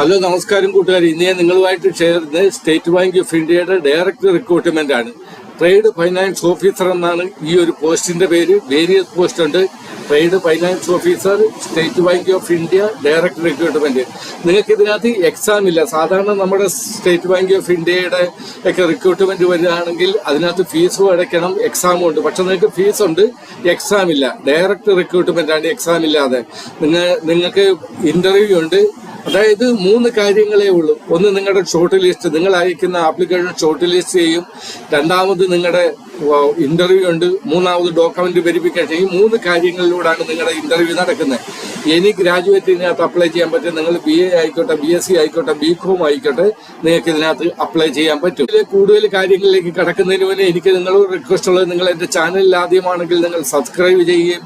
Hello നമസ്കാരം കൂട്ടുകാർ. ഇന്ന് ഞാൻ നിങ്ങളുമായിട്ട് ഷെയർ ചെയ്യുന്നത് സ്റ്റേറ്റ് ബാങ്ക് ഓഫ് ഇന്ത്യയുടെ ഡയറക്ടർ റിക്രൂട്ട്മെന്റ് ആണ്. ട്രേഡ് ഫൈനാൻസ് ഓഫീസർ എന്നാണ് ഈ ഒരു പോസ്റ്റിന്റെ പേര്. വേരിയസ് പോസ്റ്റ് ഉണ്ട്. Trade finance officer, state Bank of India director recruitment. നിങ്ങൾക്ക് ഇതിനകത്ത് എക്സാം ഇല്ല. സാധാരണ നമ്മുടെ സ്റ്റേറ്റ് ബാങ്ക് ഓഫ് ഇന്ത്യയുടെ ഒക്കെ റിക്രൂട്ട്മെന്റ് വരികയാണെങ്കിൽ അതിനകത്ത് ഫീസും അടയ്ക്കണം, എക്സാമും ഉണ്ട്. പക്ഷെ നിങ്ങൾക്ക് ഫീസ് ഉണ്ട്, എക്സാം ഇല്ല. ഡയറക്ടർ റിക്രൂട്ട്മെന്റ് ആണ്, എക്സാം ഇല്ലാതെ. നിങ്ങൾക്ക് ഇന്റർവ്യൂ ഉണ്ട്. അതായത് 3 കാര്യങ്ങളേ ഉള്ളൂ. ഒന്ന്, നിങ്ങളുടെ ഷോർട്ട് ലിസ്റ്റ്, നിങ്ങൾ അയക്കുന്ന ആപ്ലിക്കേഷൻ ഷോർട്ട് ലിസ്റ്റ് ചെയ്യും. രണ്ടാമത് നിങ്ങളുടെ ഇന്റർവ്യൂ ഉണ്ട്. മൂന്നാമത് ഡോക്യുമെന്റ് വെരിഫിക്കേഷൻ. ഈ 3 കാര്യങ്ങളിലൂടെയാണ് നിങ്ങളുടെ ഇന്റർവ്യൂ നടക്കുന്നത്. ഇനി ഗ്രാജുവേറ്റ് ഇതിനകത്ത് അപ്ലൈ ചെയ്യാൻ പറ്റും. നിങ്ങൾ BA ആയിക്കോട്ടെ, BSc ആയിക്കോട്ടെ, BCom ആയിക്കോട്ടെ, നിങ്ങൾക്ക് ഇതിനകത്ത് അപ്ലൈ ചെയ്യാൻ പറ്റും. കൂടുതൽ കാര്യങ്ങളിലേക്ക് കടക്കുന്നതിന് മുന്നേ എനിക്ക് നിങ്ങളോട് റിക്വസ്റ്റ് ഉള്ളത്, നിങ്ങൾ എന്റെ ചാനലിൽ ആദ്യമാണെങ്കിൽ നിങ്ങൾ സബ്സ്ക്രൈബ് ചെയ്യുകയും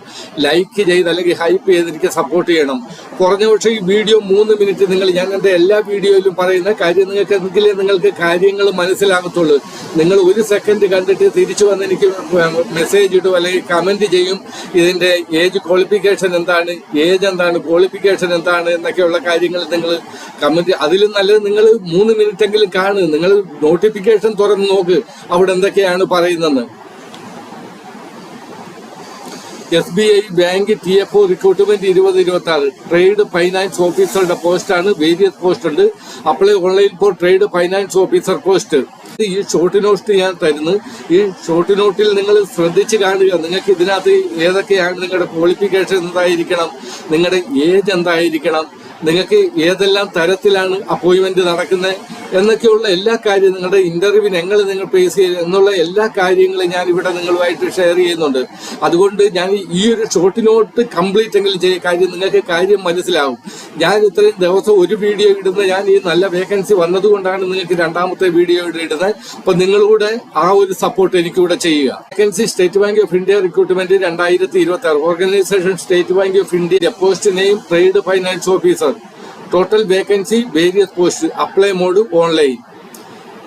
ലൈക്ക് ചെയ്ത് അല്ലെങ്കിൽ ഹൈപ്പ് ചെയ്ത് എനിക്ക് സപ്പോർട്ട് ചെയ്യണം. കുറഞ്ഞ പക്ഷേ ഈ വീഡിയോ 3 മിനിറ്റ് ഞാൻ എന്റെ എല്ലാ വീഡിയോയിലും പറയുന്ന കാര്യം നിങ്ങൾക്ക് കാര്യങ്ങൾ മനസ്സിലാകത്തുള്ളൂ. നിങ്ങൾ 1 സെക്കൻഡ് കണ്ടിട്ട് തിരിച്ചു വന്ന് എനിക്ക് മെസ്സേജ് ഇടും അല്ലെങ്കിൽ കമന്റ് ചെയ്യും. ഇതിന്റെ ഏജ് ക്വാളിഫിക്കേഷൻ എന്താണ്, ഏജ് എന്താണ്, ക്വാളിഫിക്കേഷൻ എന്താണ് എന്നൊക്കെയുള്ള കാര്യങ്ങൾ നിങ്ങൾ കമന്റ്. അതിലും നല്ലത് നിങ്ങൾ 3 മിനിറ്റ് എങ്കിലും കാണുക. നിങ്ങൾ നോട്ടിഫിക്കേഷൻ തുറന്ന് നോക്ക്, അവിടെ എന്തൊക്കെയാണ് പറയുന്നത്. SBI bank TFO recruitment 2026 trade finance ഓഫീസറുടെ പോസ്റ്റാണ്. വേരിയസ് പോസ്റ്റ് ഉണ്ട്. Apply online for trade finance officer post. ഈ ഷോർട്ട് നോട്ട് ഞാൻ തരുന്നു. ഈ ഷോർട്ട് നോട്ടിൽ നിങ്ങൾ ശ്രദ്ധിച്ച് കാണുക. നിങ്ങൾക്ക് ഇതിനകത്ത് ഏതൊക്കെയാണ്, നിങ്ങളുടെ ക്വാളിഫിക്കേഷൻ എന്തായിരിക്കണം, നിങ്ങളുടെ ഏജ് എന്തായിരിക്കണം, നിങ്ങൾക്ക് ഏതെല്ലാം തരത്തിലാണ് അപ്പോയിന്റ്മെന്റ് നടക്കുന്നത് എന്നൊക്കെയുള്ള എല്ലാ കാര്യവും, നിങ്ങളുടെ ഇന്റർവ്യൂവിന് നിങ്ങൾ ഫേസ് ചെയ്യുക എന്നുള്ള എല്ലാ കാര്യങ്ങളും ഞാൻ ഇവിടെ നിങ്ങളുമായിട്ട് ഷെയർ ചെയ്യുന്നുണ്ട്. അതുകൊണ്ട് ഞാൻ ഈ ഒരു ഷോർട്ട് നോട്ട് കംപ്ലീറ്റ് എങ്കിലും ചെയ്യുക. കാര്യം നിങ്ങൾക്ക് കാര്യം മനസ്സിലാവും. ഞാൻ ഇത്രയും ദിവസം ഒരു വീഡിയോ ഇടുന്നത്, ഞാൻ ഈ നല്ല വേക്കൻസി വന്നതുകൊണ്ടാണ് നിങ്ങൾക്ക് രണ്ടാമത്തെ വീഡിയോ ഇടുന്നത്. അപ്പൊ നിങ്ങളുടെ ആ ഒരു സപ്പോർട്ട് എനിക്കിവിടെ ചെയ്യുക. Vacancy State Bank of India recruitment 2026. Organisation State Bank of India. Post name trade finance officer. Total vacancy various post. Apply mode online.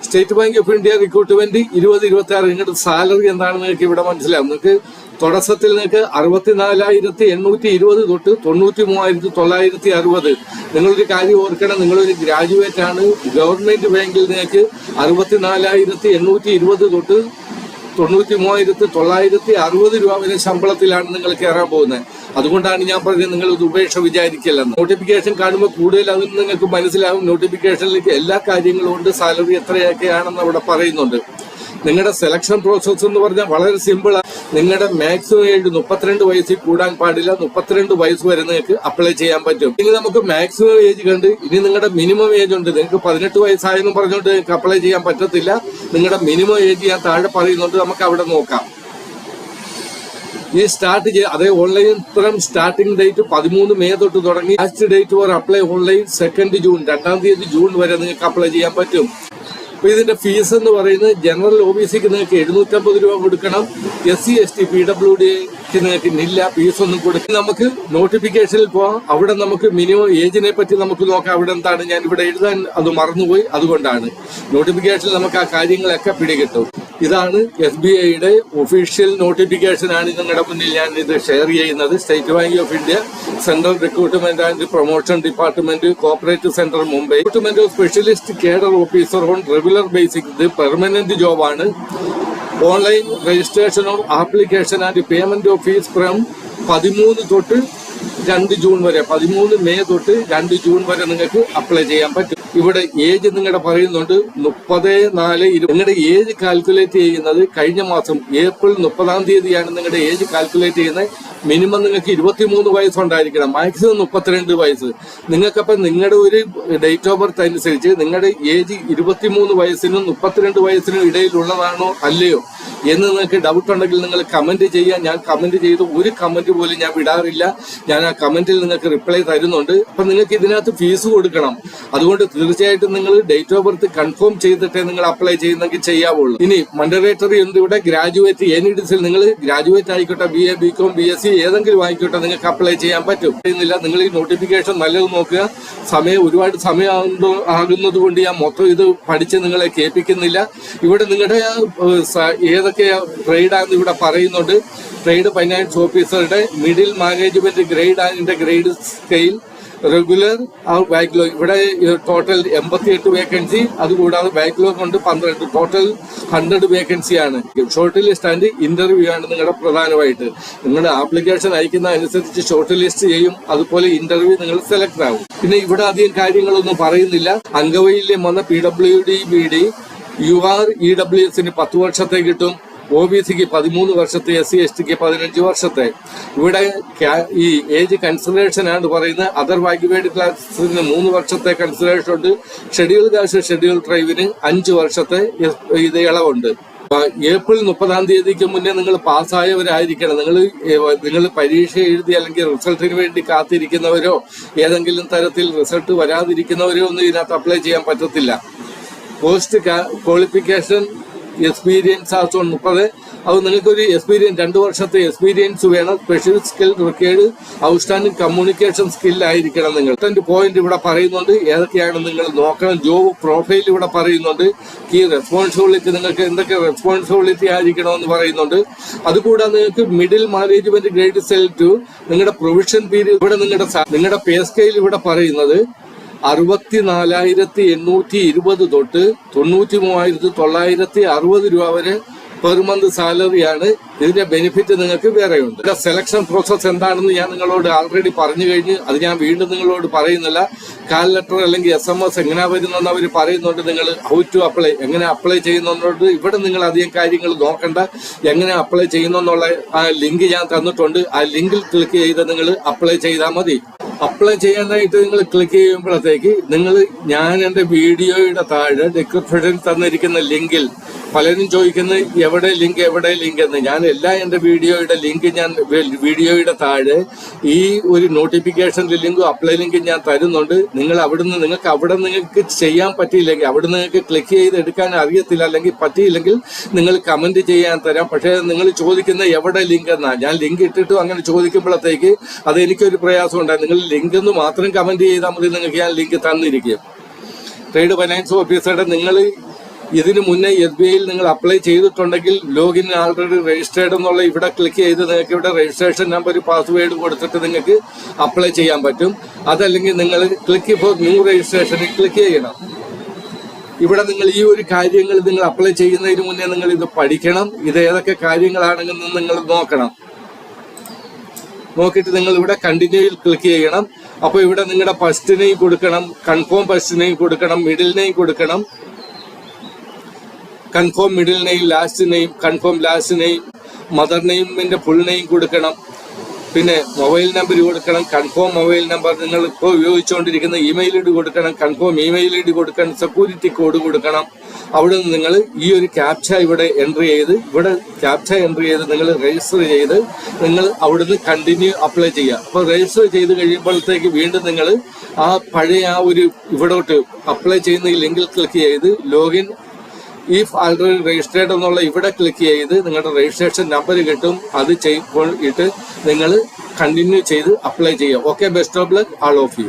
State Bank of India recruitment 2026. നിങ്ങളുടെ സാലറി എന്താണെന്ന് നിങ്ങൾക്ക് ഇവിടെ മനസ്സിലാവും. നിങ്ങൾക്ക് തുടക്കത്തിൽ നിങ്ങൾക്ക് 64,820 തൊട്ട് 93,960. നിങ്ങളൊരു കാര്യം ഓർക്കണം, നിങ്ങളൊരു ഗ്രാജുവേറ്റ് ആണ്. ഗവൺമെന്റ് ബാങ്കിൽ നിങ്ങൾക്ക് 64,820 തൊട്ട് 93,960 രൂപ വരെ ശമ്പളത്തിലാണ് നിങ്ങൾ കയറാൻ പോകുന്നത്. അതുകൊണ്ടാണ് ഞാൻ പറഞ്ഞത് നിങ്ങൾ ഇത് ഉപേക്ഷ വിചാരിക്കില്ലെന്ന്. നോട്ടിഫിക്കേഷൻ കാണുമ്പോൾ കൂടുതൽ അതിൽ നിങ്ങൾക്ക് മനസ്സിലാവും. നോട്ടിഫിക്കേഷനിലേക്ക് എല്ലാ കാര്യങ്ങളും ഉണ്ട്. സാലറി എത്രയൊക്കെയാണെന്ന് അവിടെ പറയുന്നുണ്ട്. നിങ്ങളുടെ സെലക്ഷൻ പ്രോസസ് എന്ന് പറഞ്ഞാൽ വളരെ സിമ്പിളാണ്. നിങ്ങളുടെ മാക്സിമം ഏജ് 32 വയസ്സിൽ കൂടാൻ പാടില്ല. 32 വയസ്സ് വരെ നിങ്ങൾക്ക് അപ്ലൈ ചെയ്യാൻ പറ്റും. ഇനി നമുക്ക് മാക്സിമം ഏജ് കണ്ട് ഇനി നിങ്ങളുടെ മിനിമം ഏജ് ഉണ്ട്. നിങ്ങൾക്ക് 18 വയസ്സായെന്ന് പറഞ്ഞുകൊണ്ട് നിങ്ങൾക്ക് അപ്ലൈ ചെയ്യാൻ പറ്റത്തില്ല. നിങ്ങളുടെ മിനിമം ഏജ് ഞാൻ താഴെ പറയുന്നുണ്ട്, നമുക്ക് അവിടെ നോക്കാം. ഈ സ്റ്റാർട്ട് അതേ ഓൺലൈൻ സ്റ്റാർട്ടിംഗ് ഡേറ്റ് 13 മെയ് തൊട്ട് തുടങ്ങി. Last date for apply online 2 June, 2 തീയതി ജൂൺ വരെ നിങ്ങൾക്ക് അപ്ലൈ ചെയ്യാൻ പറ്റും. അപ്പൊ ഇതിന്റെ ഫീസ് എന്ന് പറയുന്നത് ജനറൽ OBCക്ക് നിങ്ങൾക്ക് 750 രൂപ കൊടുക്കണം. SC ST PWDക്ക് നിങ്ങൾക്ക് ഇല്ല, ഫീസ് ഒന്നും കൊടുക്കും. നമുക്ക് നോട്ടിഫിക്കേഷനിൽ പോവാം. അവിടെ നമുക്ക് മിനിമം ഏജിനെ പറ്റി നമുക്ക് നോക്കാം. അവിടെ എന്താണ്, ഞാൻ ഇവിടെ എഴുതാൻ അത് മറന്നുപോയി, അതുകൊണ്ടാണ്. നോട്ടിഫിക്കേഷനിൽ നമുക്ക് ആ കാര്യങ്ങളൊക്കെ പിടികിട്ടും. ഇതാണ് SBIയുടെ ഒഫീഷ്യൽ നോട്ടിഫിക്കേഷൻ ആണ് നിങ്ങളുടെ മുന്നിൽ ഞാൻ ഇത് ഷെയർ ചെയ്യുന്നത്. State Bank of India central recruitment and promotion department, cooperative centre, Mumbai. Recruitment of specialist cadre officer on regular basic. ഇത് പെർമനന്റ് ജോബാണ്. Online registration of application and payment of fees from 13 തൊട്ട് 2 June വരെ, 13 May തൊട്ട് 2 June വരെ നിങ്ങൾക്ക് apply ചെയ്യാൻ പറ്റും. ഇവിടെ ഏജ് നിങ്ങളുടെ പറയുന്നുണ്ട് 30/4. നിങ്ങളുടെ ഏജ് കാൽക്കുലേറ്റ് ചെയ്യുന്നത് കഴിഞ്ഞ മാസം ഏപ്രിൽ 30-ാം തീയതിയാണ് നിങ്ങളുടെ ഏജ് കാൽക്കുലേറ്റ് ചെയ്യുന്നത്. മിനിമം നിങ്ങൾക്ക് 23 വയസ്സുണ്ടായിരിക്കണം, മാക്സിമം 32 വയസ്സ്. നിങ്ങൾക്കപ്പം നിങ്ങളുടെ ഒരു ഡേറ്റ് ഓഫ് ബർത്ത് അനുസരിച്ച് നിങ്ങളുടെ ഏജ് 23 വയസ്സിനും 32 വയസ്സിനും ഇടയിലുള്ളതാണോ അല്ലയോ എന്ന് നിങ്ങൾക്ക് ഡൗട്ട് ഉണ്ടെങ്കിൽ നിങ്ങൾ കമന്റ് ചെയ്യാൻ. ഞാൻ കമന്റ് ചെയ്ത് ഒരു കമന്റ് പോലും ഞാൻ വിടാറില്ല. ഞാൻ ആ കമന്റിൽ നിങ്ങൾക്ക് റിപ്ലൈ തരുന്നുണ്ട്. അപ്പൊ നിങ്ങൾക്ക് ഇതിനകത്ത് ഫീസ് കൊടുക്കണം. അതുകൊണ്ട് തീർച്ചയായിട്ടും നിങ്ങൾ ഡേറ്റ് ഓഫ് ബർത്ത് കൺഫേം ചെയ്തിട്ടേ നിങ്ങൾ അപ്ലൈ ചെയ്യുന്നെങ്കിൽ ചെയ്യാവുള്ളൂ. ഇനി മണ്ടറേറ്ററി ഉണ്ട് ഇവിടെ. ഗ്രാജുവേറ്റ് എനി ഡിസിൽ നിങ്ങൾ ഗ്രാജുവേറ്റ് ആയിക്കോട്ടെ, BA BCom BSc ഏതെങ്കിലും ആയിക്കോട്ടെ, നിങ്ങൾക്ക് അപ്ലൈ ചെയ്യാൻ പറ്റും. നിങ്ങൾ ഈ നോട്ടിഫിക്കേഷൻ നല്ലത് നോക്കുക. ഒരുപാട് സമയം ആകുന്നത് കൊണ്ട് ഞാൻ മൊത്തം ഇത് പഠിച്ച് നിങ്ങളെ കേൾപ്പിക്കുന്നില്ല. ഇവിടെ നിങ്ങളുടെ ഏതൊക്കെ ട്രേഡാണെന്ന് ഇവിടെ പറയുന്നുണ്ട്. ട്രേഡ് ഫൈനാൻസ് ഓഫീസറുടെ മിഡിൽ മാനേജ്മെന്റ് ഗ്രേഡ് അതിന്റെ ഗ്രേഡ് സ്കെയിൽ റെഗുലർ ബാക്ക്ലോഗ്. ഇവിടെ ടോട്ടൽ 88 വേക്കൻസി, അതുകൂടാതെ ബാക്ക്ലോഗ് കൊണ്ട് 12, ടോട്ടൽ 100 വേക്കൻസിയാണ്. ഷോർട്ട് ലിസ്റ്റ് ആൻഡ് ഇന്റർവ്യൂ ആണ് നിങ്ങളുടെ പ്രധാനമായിട്ട്. നിങ്ങളുടെ ആപ്ലിക്കേഷൻ അയക്കുന്ന അനുസരിച്ച് ഷോർട്ട് ലിസ്റ്റ് ചെയ്യും, അതുപോലെ ഇന്റർവ്യൂ നിങ്ങൾ സെലക്ട് ആവും. പിന്നെ ഇവിടെ അധികം കാര്യങ്ങളൊന്നും പറയുന്നില്ല. അംഗവൈകല്യം വന്ന PWD BD UR EWSന് 10 വർഷത്തെ കിട്ടും, OBCക്ക് 13 വർഷത്തെ, SC/STക്ക് 15 വർഷത്തെ. ഇവിടെ ഈ ഏജ് കൺസിഡറേഷൻ ആണ് പറയുന്നത്. അതർ ബാക്ക്വേർഡ് ക്ലാസിന് 3 വർഷത്തെ കൺസിഡറേഷൻ ഉണ്ട്. ഷെഡ്യൂൾ കാസ്റ്റ്, ഷെഡ്യൂൾ ട്രൈബിന് 5 വർഷത്തെ ഇത് ഇളവുണ്ട്. ഏപ്രിൽ 30 മുന്നേ നിങ്ങൾ പാസ്സായവരായിരിക്കണം. നിങ്ങൾ പരീക്ഷ എഴുതി അല്ലെങ്കിൽ റിസൾട്ടിന് വേണ്ടി കാത്തിരിക്കുന്നവരോ ഏതെങ്കിലും തരത്തിൽ റിസൾട്ട് വരാതിരിക്കുന്നവരോ ഒന്നും ഇതിനകത്ത് അപ്ലൈ ചെയ്യാൻ പറ്റത്തില്ല. Post qualification experience as on 30. അത് നിങ്ങൾക്കൊരു എക്സ്പീരിയൻസ് 2 വർഷത്തെ എക്സ്പീരിയൻസ് വേണം. Special skill required outstanding communication skill ആയിരിക്കണം നിങ്ങൾ. 10 പോയിന്റ് ഇവിടെ പറയുന്നുണ്ട്. ഏതൊക്കെയാണ് നിങ്ങൾ നോക്കണം. ജോബ് പ്രൊഫൈൽ ഇവിടെ പറയുന്നുണ്ട്. കീ റെസ്പോൺസിബിലിറ്റി, നിങ്ങൾക്ക് എന്തൊക്കെ റെസ്പോൺസിബിലിറ്റി ആയിരിക്കണമെന്ന് പറയുന്നുണ്ട്. അതുകൂടാതെ നിങ്ങൾക്ക് മിഡിൽ മാനേജ്മെന്റ് ഗ്രേഡ് സെൽ 2 നിങ്ങളുടെ പ്രൊവിഷൻ പീരീഡ്. ഇവിടെ നിങ്ങളുടെ പേ സ്കെയിൽ ഇവിടെ പറയുന്നത് 64,820 തൊട്ട് 93,960 രൂപ വരെ പെർ മന്ത് സാലറിയാണ്. ഇതിന്റെ ബെനിഫിറ്റ് നിങ്ങൾക്ക് വേറെയുണ്ട്. ഇതിന്റെ സെലക്ഷൻ പ്രോസസ് എന്താണെന്ന് ഞാൻ നിങ്ങളോട് ആൾറെഡി പറഞ്ഞു കഴിഞ്ഞ് അത് ഞാൻ വീണ്ടും നിങ്ങളോട് പറയുന്നില്ല. കാൽ ലെറ്റർ അല്ലെങ്കിൽ SMS എങ്ങനെ വരുന്നെന്ന് അവർ പറയുന്നുണ്ട്. നിങ്ങൾ ഹൗ ടു അപ്ലൈ, എങ്ങനെ അപ്ലൈ ചെയ്യുന്നതുകൊണ്ട് ഇവിടെ നിങ്ങൾ അധികം കാര്യങ്ങൾ നോക്കണ്ട. എങ്ങനെ അപ്ലൈ ചെയ്യുന്നുള്ള ആ ലിങ്ക് ഞാൻ തന്നിട്ടുണ്ട്. ആ ലിങ്കിൽ ക്ലിക്ക് ചെയ്ത് നിങ്ങൾ അപ്ലൈ ചെയ്താൽ മതി. അപ്ലൈ ചെയ്യാനായിട്ട് നിങ്ങൾ ക്ലിക്ക് ചെയ്യുമ്പോഴത്തേക്ക് ഞാൻ എന്റെ വീഡിയോയുടെ താഴെ ഡിസ്ക്രിപ്ഷനിൽ തന്നിരിക്കുന്ന ലിങ്കിൽ പലരും ചോദിക്കുന്നത് എവിടെ ലിങ്ക് എന്ന്. ഞാൻ എന്റെ വീഡിയോയുടെ താഴെ ഈ ഒരു നോട്ടിഫിക്കേഷന്റെ ലിങ്കും അപ്ലൈ ലിങ്കും ഞാൻ തരുന്നുണ്ട്. നിങ്ങൾക്ക് ചെയ്യാൻ പറ്റിയില്ലെങ്കിൽ, അവിടെ നിങ്ങൾക്ക് ക്ലിക്ക് ചെയ്ത് എടുക്കാൻ അറിയത്തില്ല അല്ലെങ്കിൽ പറ്റിയില്ലെങ്കിൽ നിങ്ങൾ കമന്റ് ചെയ്യാൻ തരാം. പക്ഷേ നിങ്ങൾ ചോദിക്കുന്ന എവിടെ ലിങ്ക് എന്നാ. ഞാൻ ലിങ്ക് ഇട്ടിട്ടും അങ്ങനെ ചോദിക്കുമ്പോഴത്തേക്ക് അത് എനിക്കൊരു പ്രയാസം ഉണ്ടായി. നിങ്ങൾ ലിങ്ക് എന്ന് മാത്രം കമന്റ് ചെയ്താൽ മതി. നിങ്ങൾക്ക് ഞാൻ ലിങ്ക് തന്നിരിക്കും. ട്രേഡ് ഫൈനാൻസ് ഓഫീസറുടെ നിങ്ങൾ ഇതിനു മുന്നേ SBIയിൽ നിങ്ങൾ അപ്ലൈ ചെയ്തിട്ടുണ്ടെങ്കിൽ ലോഗിൻ ആൾറെഡി രജിസ്റ്റേർഡ് എന്നുള്ള ഇവിടെ ക്ലിക്ക് ചെയ്ത് നിങ്ങൾക്ക് ഇവിടെ രജിസ്ട്രേഷൻ നമ്പർ, പാസ്വേഡ് കൊടുത്തിട്ട് നിങ്ങൾക്ക് അപ്ലൈ ചെയ്യാൻ പറ്റും. അതല്ലെങ്കിൽ നിങ്ങൾ ക്ലിക്ക് ഫോർ ന്യൂ രജിസ്ട്രേഷനിൽ ക്ലിക്ക് ചെയ്യണം. ഇവിടെ നിങ്ങൾ ഈ ഒരു കാര്യങ്ങൾ നിങ്ങൾ അപ്ലൈ ചെയ്യുന്നതിന് മുന്നേ നിങ്ങൾ ഇത് പഠിക്കണം. ഇത് ഏതൊക്കെ കാര്യങ്ങളാണെന്ന് നിങ്ങൾ നോക്കണം. നോക്കിയിട്ട് നിങ്ങൾ ഇവിടെ കണ്ടിന്യൂയിൽ ക്ലിക്ക് ചെയ്യണം. അപ്പോൾ ഇവിടെ നിങ്ങളുടെ ഫസ്റ്റ് നെയിം കൊടുക്കണം, കൺഫേം ഫസ്റ്റ് നെയിം കൊടുക്കണം, മിഡിൽ നെയിം കൊടുക്കണം, confirm middle name, last name, confirm last name, mother നെയിമിന്റെ ഫുൾ നെയിം കൊടുക്കണം. പിന്നെ മൊബൈൽ നമ്പർ കൊടുക്കണം, കൺഫേം മൊബൈൽ നമ്പർ, നിങ്ങൾ ഇപ്പോൾ ഉപയോഗിച്ചുകൊണ്ടിരിക്കുന്ന ഇമെയിൽ ID കൊടുക്കണം, കൺഫേം ഇമെയിൽ ID കൊടുക്കണം, സെക്യൂരിറ്റി കോഡ് കൊടുക്കണം. അവിടെ നിന്ന് നിങ്ങൾ ഈ ഒരു ക്യാപ്ച ഇവിടെ എൻട്രി ചെയ്ത് നിങ്ങൾ രജിസ്റ്റർ ചെയ്ത് നിങ്ങൾ അവിടുന്ന് കണ്ടിന്യൂ അപ്ലൈ ചെയ്യുക. അപ്പോൾ രജിസ്റ്റർ ചെയ്ത് കഴിയുമ്പോഴത്തേക്ക് വീണ്ടും നിങ്ങൾ ആ പഴയ ഇവിടോട്ട് അപ്ലൈ ചെയ്യുന്ന ഈ ലിങ്കിൽ ക്ലിക്ക് ചെയ്ത് ലോഗിൻ ഇഫ് ആൾറെഡി രജിസ്റ്റേർഡ് എന്നുള്ള ഇവിടെ ക്ലിക്ക് ചെയ്ത് നിങ്ങളുടെ രജിസ്ട്രേഷൻ നമ്പർ കിട്ടും. അത് ഇട്ട് നിങ്ങൾ കണ്ടിന്യൂ ചെയ്ത് അപ്ലൈ ചെയ്യുക. Okay, best of luck all of U.